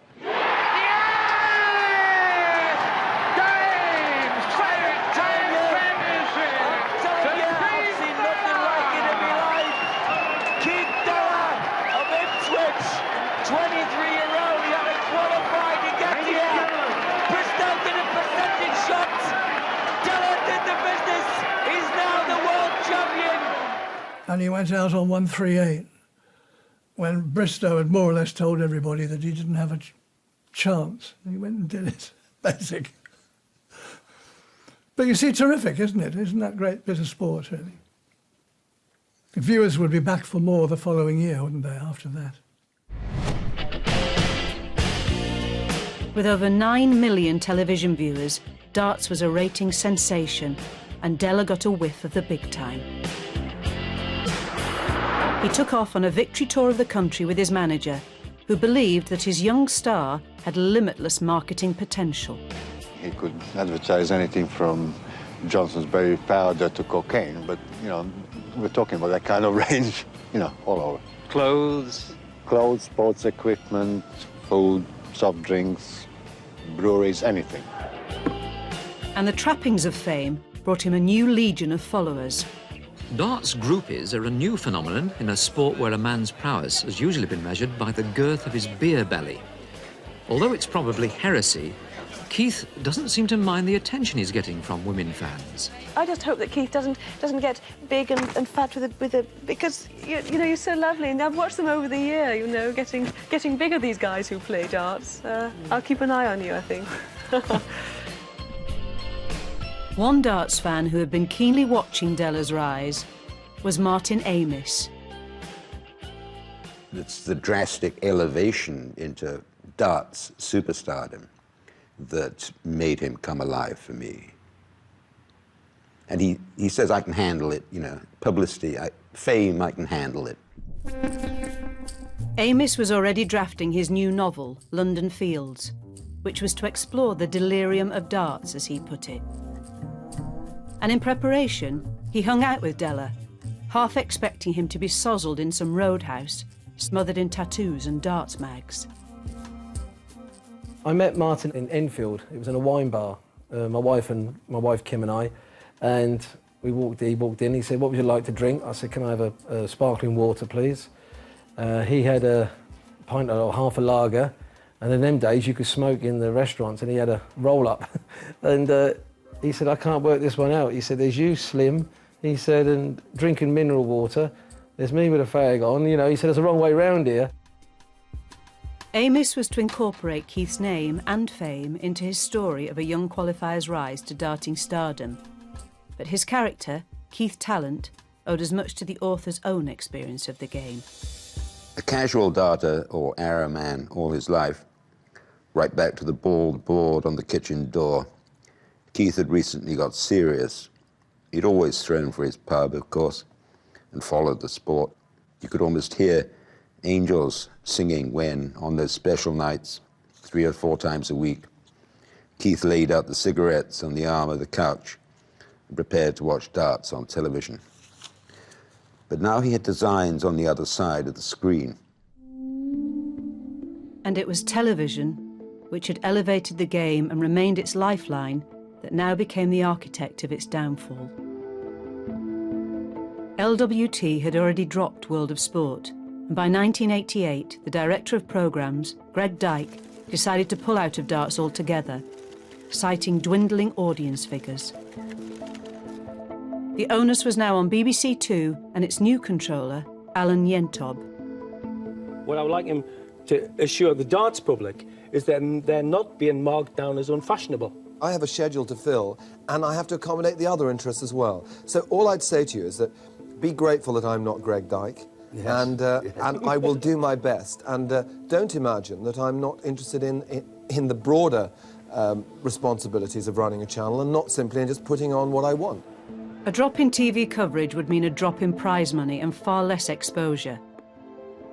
And he went out on 138 when Bristow had more or less told everybody that he didn't have a chance. He went and did it. Basic. But you see, terrific, isn't it? Isn't that a great bit of sport, really? The viewers would be back for more the following year, wouldn't they, after that? With over 9 million television viewers, darts was a ratings sensation, and Della got a whiff of the big time. He took off on a victory tour of the country with his manager, who believed that his young star had limitless marketing potential. He could advertise anything from Johnson's berry powder to cocaine, but, you know, we're talking about that kind of range, you know, all over. Clothes? Clothes, sports equipment, food, soft drinks, breweries, anything. And the trappings of fame brought him a new legion of followers. Darts groupies are a new phenomenon in a sport where a man's prowess has usually been measured by the girth of his beer belly. Although it's probably heresy, Keith doesn't seem to mind the attention he's getting from women fans. I just hope that Keith doesn't get big and fat with a because you know you're so lovely, and I've watched them over the year. You know, getting bigger, these guys who play darts. I'll keep an eye on you, I think. One darts fan who had been keenly watching Della's rise was Martin Amis. It's the drastic elevation into darts superstardom that made him come alive for me. And he says, I can handle it, you know, publicity, fame, I can handle it. Amis was already drafting his new novel, London Fields, which was to explore the delirium of darts, as he put it. And in preparation, he hung out with Della, half expecting him to be sozzled in some roadhouse, smothered in tattoos and darts mags. I met Martin in Enfield. It was in a wine bar. My wife Kim and I, and he walked in. He said, "What would you like to drink?" I said, "Can I have a sparkling water, please?" He had a pint or half a lager, and in them days you could smoke in the restaurants, and he had a roll-up. And he said, "I can't work this one out." He said, "There's you, Slim," he said, "and drinking mineral water. There's me with a fag on." You know, he said, "There's a wrong way round here." Amis was to incorporate Keith's name and fame into his story of a young qualifier's rise to darting stardom. But his character, Keith Talent, owed as much to the author's own experience of the game. A casual darter or arrow man all his life, right back to the bald board on the kitchen door. Keith had recently got serious. He'd always thrown for his pub, of course, and followed the sport. You could almost hear angels singing when, on those special nights, 3 or 4 times a week, Keith laid out the cigarettes on the arm of the couch and prepared to watch darts on television. But now he had designs on the other side of the screen. And it was television, which had elevated the game and remained its lifeline, that now became the architect of its downfall. LWT had already dropped World of Sport, and by 1988, the director of programmes, Greg Dyke, decided to pull out of darts altogether, citing dwindling audience figures. The onus was now on BBC Two and its new controller, Alan Yentob. What I would like him to assure the darts public is that they're not being marked down as unfashionable. I have a schedule to fill, and I have to accommodate the other interests as well. So all I'd say to you is that be grateful that I'm not Greg Dyke, yes. and I will do my best. And don't imagine that I'm not interested in the broader responsibilities of running a channel and not simply in just putting on what I want. A drop in TV coverage would mean a drop in prize money and far less exposure.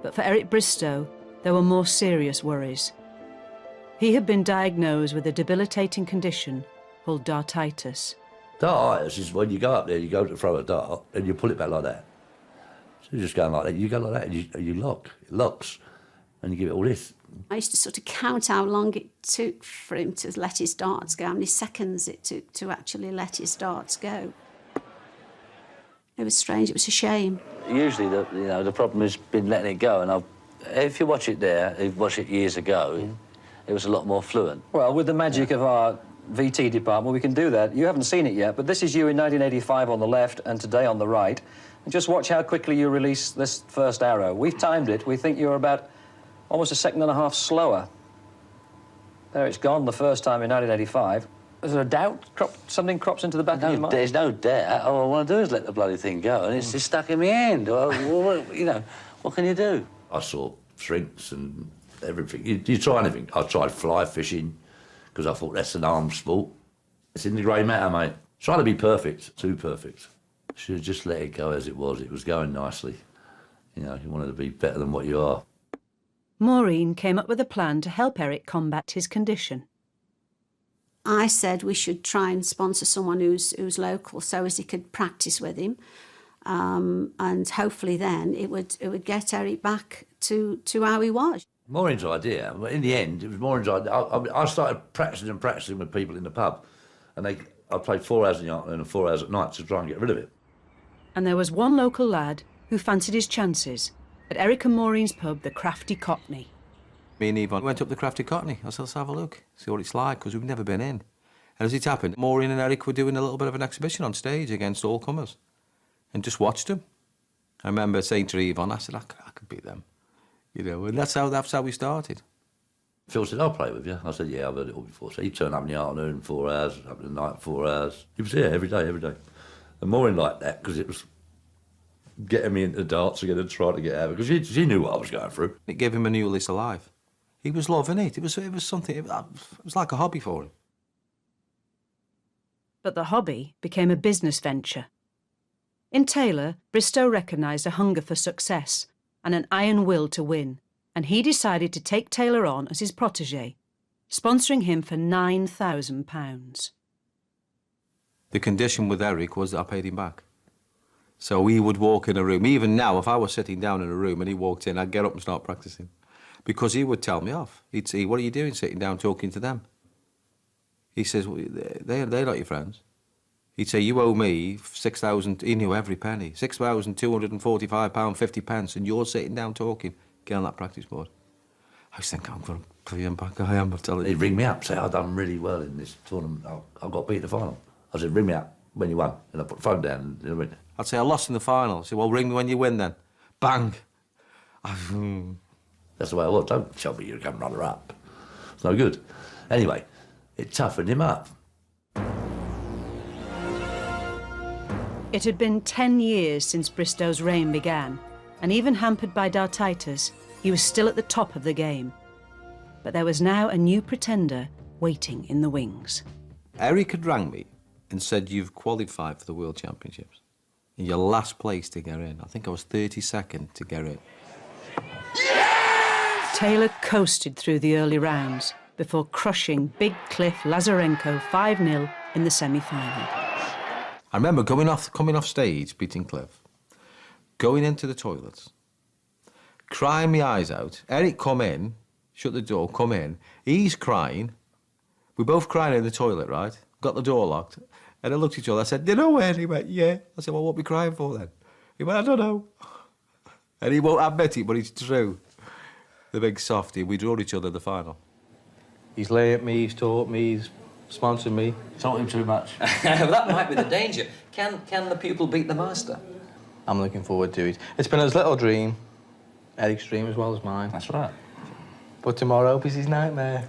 But for Eric Bristow, there were more serious worries. He had been diagnosed with a debilitating condition called dartitis. Dartitis is when you go up there, you go to throw a dart, and you pull it back like that. So you're just going like that, you go like that, and you lock. It locks, and you give it all this. I used to sort of count how long it took for him to let his darts go, how many seconds it took to actually let his darts go. It was strange, it was a shame. Usually, the problem has been letting it go, and if you watch it there, if you watched it years ago, it was a lot more fluent. Well, with the magic of our VT department, we can do that. You haven't seen it yet, but this is you in 1985 on the left and today on the right. And just watch how quickly you release this first arrow. We've timed it. We think you're about almost a second and a half slower. There it's gone the first time in 1985. Is there a doubt? Something crops into the back of your mind? There's no doubt. All I want to do is let the bloody thing go, and it's just stuck in my hand. Well, what can you do? I saw shrinks and everything. You try anything. I tried fly fishing, because I thought that's an armed sport. It's in the grey matter, mate. Trying to be perfect, too perfect. Should have just let it go as it was. It was going nicely. You wanted to be better than what you are. Maureen came up with a plan to help Eric combat his condition. I said we should try and sponsor someone who's local so as he could practice with him. And hopefully then it would get Eric back to how he was. Maureen's idea, but in the end, it was Maureen's idea. I started practising with people in the pub, and I played 4 hours in the afternoon and 4 hours at night to try and get rid of it. And there was one local lad who fancied his chances at Eric and Maureen's pub, the Crafty Cockney. Me and Yvonne went up the Crafty Cockney. I said, let's have a look, see what it's like, because we've never been in. And as it happened, Maureen and Eric were doing a little bit of an exhibition on stage against all comers, and just watched them. I remember saying to Yvonne, I said, I could beat them. And that's how we started. Phil said, I'll play with you. I said, yeah, I've heard it all before. So he'd turn up in the afternoon, 4 hours, up in the night, 4 hours. He was there every day. And Maureen liked that, because it was getting me into darts again and trying to get out of it, because she knew what I was going through. It gave him a new lease of life. He was loving it. It was something, it was like a hobby for him. But the hobby became a business venture. In Taylor, Bristow recognised a hunger for success and an iron will to win, and he decided to take Taylor on as his protégé, sponsoring him for £9,000. The condition with Eric was that I paid him back. So he would walk in a room. Even now, if I was sitting down in a room and he walked in, I'd get up and start practising. Because he would tell me off. He'd say, what are you doing sitting down talking to them? He says, well, they're not your friends. He'd say, you owe me 6,000, he knew every penny, £6,245.50, and you're sitting down talking, get on that practice board. I was thinking, I'm going to pay him back, I am, I'm telling you. He'd ring me up, say, I've done really well in this tournament, I got beat in the final. I said, ring me up when you won, and I put the phone down and win. I'd say, I lost in the final. I'd say, well, ring me when you win then. Bang. That's the way I was, don't tell me you're going to runner up. It's no good. Anyway, it toughened him up. It had been 10 years since Bristow's reign began, and even hampered by dartitis, he was still at the top of the game. But there was now a new pretender waiting in the wings. Eric had rang me and said, you've qualified for the World Championships. In your last place to get in. I think I was 32nd to get in. Yes! Taylor coasted through the early rounds before crushing Big Cliff Lazarenko 5-0 in the semi-final. I remember coming off stage, beating Cliff, going into the toilets, crying my eyes out. Eric come in, shut the door, come in. He's crying. We're both crying in the toilet, right? Got the door locked. And I looked at each other. I said, do you know when? He went, yeah. I said, well, what are we crying for then? He went, I don't know. And he won't admit it, but it's true. The big softy. We drew each other in the final. He's laid at me, he's taught me, he's sponsored me. Taught him too much. Well, that might be the danger. Can the pupil beat the master? I'm looking forward to it. It's been his little dream, Eric's dream as well as mine. That's right. But tomorrow is his nightmare.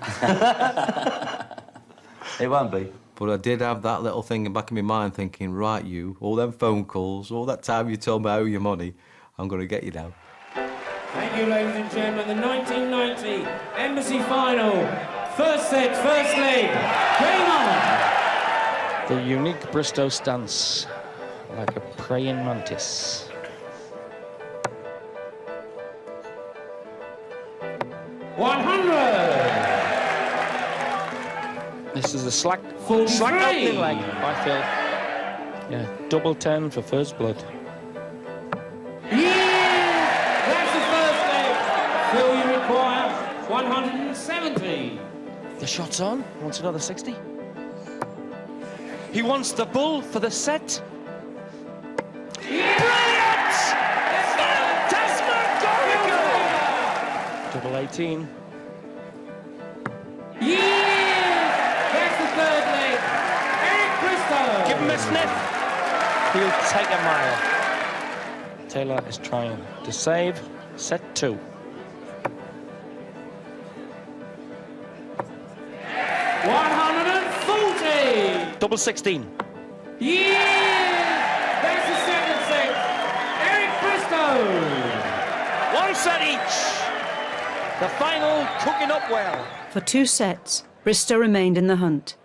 It won't be. But I did have that little thing in the back of my mind thinking, right, you, all them phone calls, all that time you told me I owe you money, I'm going to get you now. Thank you, ladies and gentlemen. The 1990 Embassy Final, First set, first leg. Game on. The unique Bristow stance, like a praying mantis. This is a slack opening leg by Phil. Yeah, double 10 for first blood. Yeah! That's the first leg. Phil, you require 170. The shot's on. Wants another 60. He wants the bull for the set. Brilliant! Phantasmagorical! Double 18. That's the third leg. Eric Bristow. Give him a sniff. He'll take a mile. Taylor is trying to save. Set 2. Double 16. That's the second set. Eric Bristow. One set each. The final cooking up well. For 2 sets, Bristow remained in the hunt.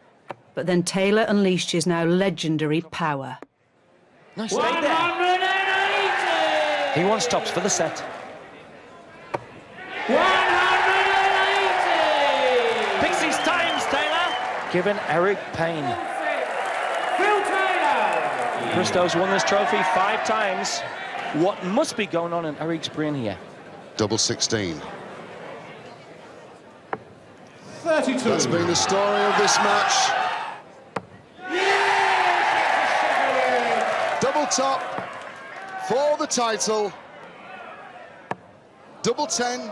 But then Taylor unleashed his now legendary power. Nice stay there. He wants tops for the set. 180. Pixie's times, Taylor. Given Eric Payne. Phil Taylor. Bristow's won this trophy 5 times. What must be going on in Eric's brain here? Double 16. 32. That's been the story of this match. Double top for the title. Double 10.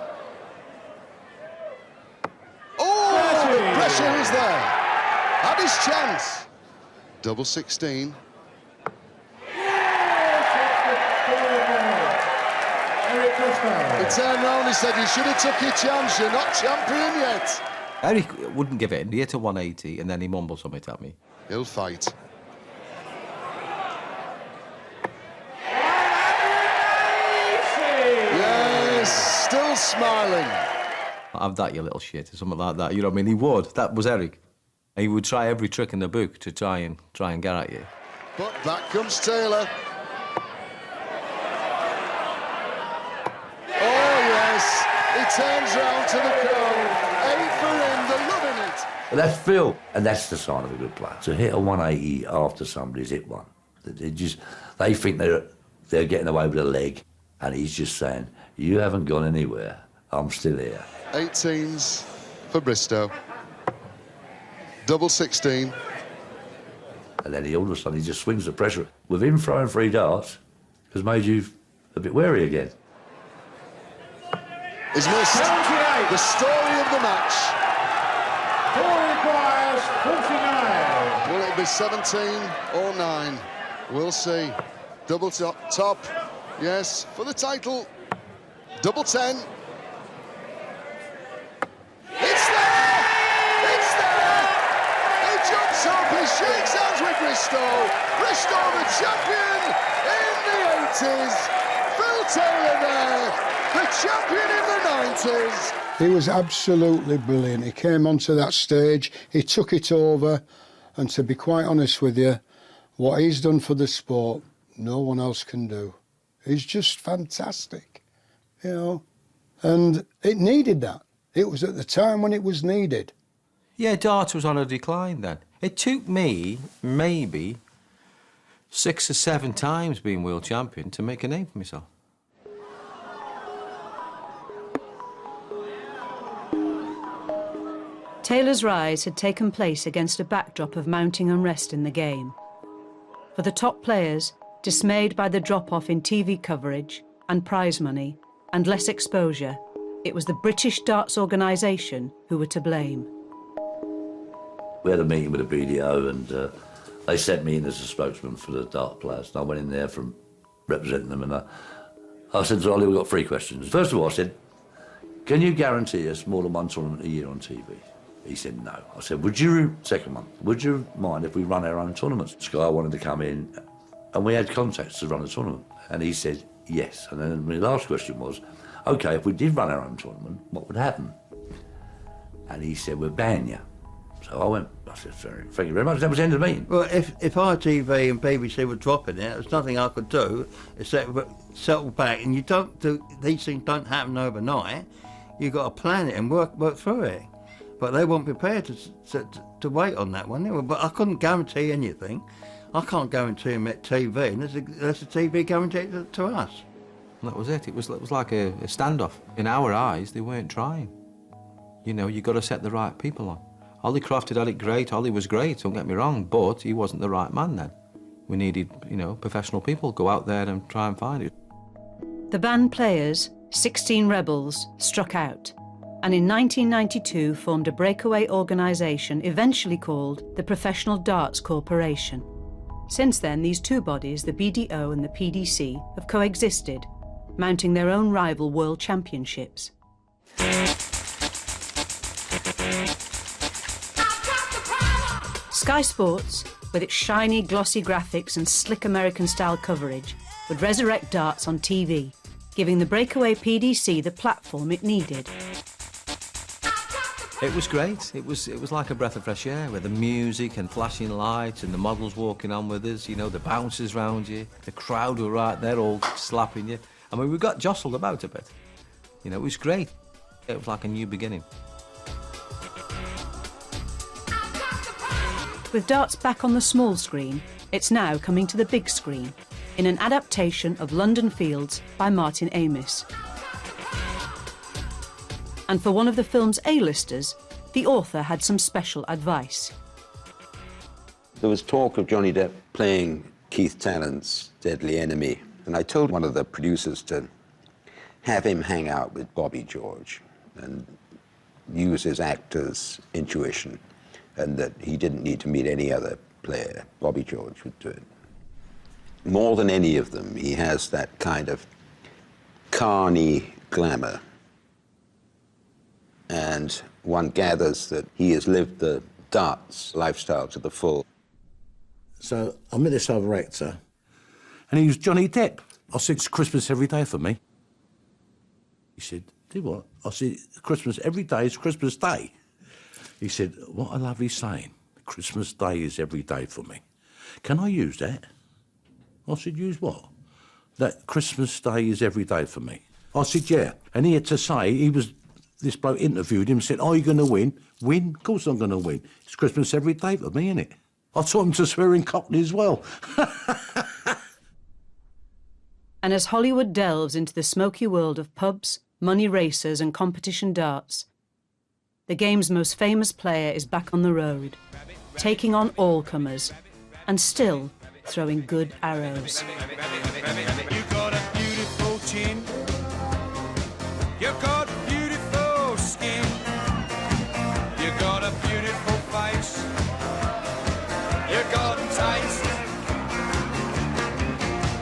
Oh, the pressure is there. Had his chance. Double 16. He turned round and said, you should have took your chance, you're not champion yet. Eric wouldn't give in. He hit a 180 and then he mumbled something at me. He'll fight. Yes, still smiling. Have that, you little shit, or something like that. You know what I mean? He would. That was Eric. He would try every trick in the book to try and get at you. But back comes Taylor. Oh, yes. He turns round to the crowd. 8 for him, they're loving it. But that's Phil, and that's the sign of a good player. To hit a 180 after somebody's hit one, they think they're getting away with a leg, and he's just saying, you haven't gone anywhere, I'm still here. 18s for Bristow. Double 16. And then all of a sudden he just swings the pressure. With him throwing 3 darts has made you a bit wary again. He's missed the story of the match. 4 requires 49. Will it be 17 or 9? We'll see. Double top, yes, for the title. Double 10. It's there! It's there! He jumps up, he shakes hands with Bristow. Bristow, the champion in the 80s. Phil Taylor there, the champion in the 90s. He was absolutely brilliant. He came onto that stage, he took it over, and to be quite honest with you, what he's done for the sport, no one else can do. He's just fantastic, you know. And it needed that. It was at the time when it was needed. Yeah, darts was on a decline then. It took me maybe 6 or 7 times being world champion to make a name for myself. Taylor's rise had taken place against a backdrop of mounting unrest in the game. For the top players, dismayed by the drop-off in TV coverage and prize money and less exposure, it was the British Darts Organisation who were to blame. We had a meeting with the BDO and they sent me in as a spokesman for the dart players. And I went in there from representing them and I said to Ollie, we've got 3 questions. First of all, I said, can you guarantee us more than 1 tournament a year on TV? He said no. I said, second one, would you mind if we run our own tournaments? Sky wanted to come in and we had contacts to run a tournament. And he said yes. And then my last question was, OK, if we did run our own tournament, what would happen? And he said, we'll ban you. So I said, thank you very much. That was the end of the meeting. Well, if ITV and BBC were dropping it, there's nothing I could do except settle back. And these things don't happen overnight. You've got to plan it and work through it. But they weren't prepared to wait on that one. But I couldn't guarantee anything. I can't guarantee them at TV, and there's a TV guarantee it to us. That was it. It was like a standoff. In our eyes, they weren't trying. You know, you've got to set the right people on. Ollie Crofted had it great. Ollie was great, don't get me wrong, but he wasn't the right man then. We needed, you know, professional people go out there and try and find it. The band Players, 16 rebels, struck out, and in 1992 formed a breakaway organisation eventually called the Professional Darts Corporation. Since then, these two bodies, the BDO and the PDC, have coexisted, mounting their own rival world championships. Sky Sports, with its shiny, glossy graphics and slick American-style coverage, would resurrect darts on TV, giving the breakaway PDC the platform it needed. It was great. It was like a breath of fresh air with the music and flashing lights and the models walking on with us, you know, the bouncers round you, the crowd were right there all slapping you. I mean, we got jostled about a bit. You know, it was great. It was like a new beginning. With darts back on the small screen, it's now coming to the big screen in an adaptation of London Fields by Martin Amis. And for one of the film's A-listers, the author had some special advice. There was talk of Johnny Depp playing Keith Tallant's deadly enemy, and I told one of the producers to have him hang out with Bobby George and use his actor's intuition, and that he didn't need to meet any other player. Bobby George would do it. More than any of them, he has that kind of carny glamour. And one gathers that he has lived the darts lifestyle to the full. So I met this other actor, and he was Johnny Depp. I said, it's Christmas every day for me. He said, do what? I said, Christmas every day is Christmas Day. He said, what a lovely saying. Christmas Day is every day for me. Can I use that? I said, use what? That Christmas Day is every day for me. I said, yeah. And he had to say, this bloke interviewed him and said, are you going to win? Win? Of course I'm going to win. It's Christmas every day for me, innit? I taught him to swear in Cockney as well. And as Hollywood delves into the smoky world of pubs, money racers and competition darts, the game's most famous player is back on the road, taking on all comers, and still throwing good arrows. You got a beautiful chin. You got beautiful skin. You got a beautiful face. You got taste.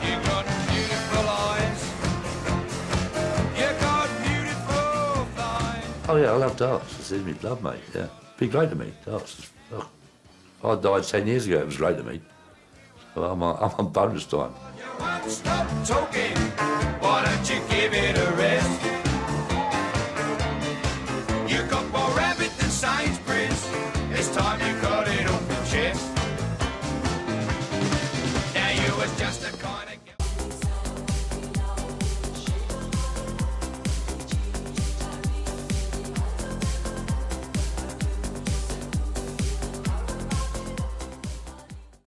You got beautiful eyes. You got beautiful thighs. Oh yeah, I love darts. It's in me blood, mate. Yeah, be great to me. Darts. Oh. I died 10 years ago. It was great to me. So I'm on bonus time. You won't stop talking. Why don't you give it a